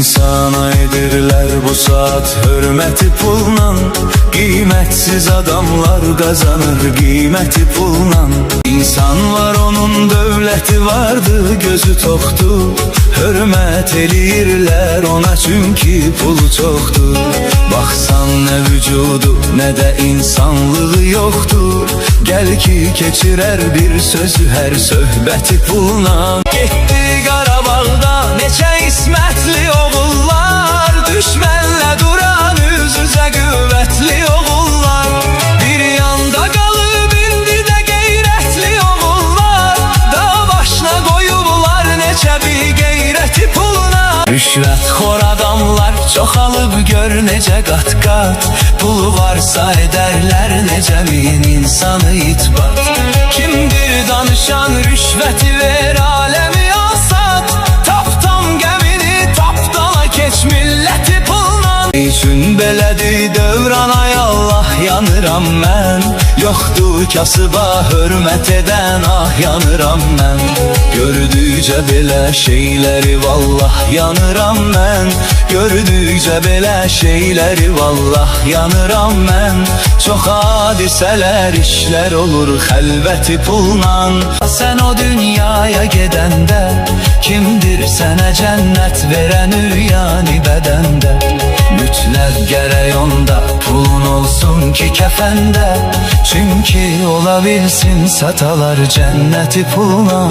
İnsana edirler bu saat hürmeti pulla, kıymetsiz adamlar kazanır kıymeti pulla. İnsan var onun dövləti vardı, gözü toktu, hürmet eləyirlər ona çünkü pulu çoktu. Baksan ne vücudu ne de insanlığı yoktu, gel ki keçirər bir sözü her söhbəti pulla. Getdi Qarabağda neçə İsmətli oğullar, düşmənlə duran üz-üzə qüvvətli oğullar. Bir yanda qalıb indi də qeyrətli oğullar, dağ başına qoyublar neçə bir qeyrəti puluna. Rüşvətxor adamlar çoxalıb gör necə qat-qat, pulu varsa edərlər necə min insanı itbat. Kimdir danışan rüşvəti ver aləmi alsat, taptam gəmini tapdala keç milləti pulla. Üçün belədir dövran ay Allah yanıram mən, yoxdur kasıba hörmət edən ah yanıram mən. Gördükcə belə şeyləri vallah yanıram mən, gördükcə belə şeyləri vallah yanıram mən. Çox hadisələr işlər olur xəlvəti pulla. Sən o dünyaya gedəndə kimdir sənə cənnət verən üryanı bədəndə? Mütləq gərək onda pulun olsun ki kəfəndə, çünki ola bilsin satalar cənnəti pulla.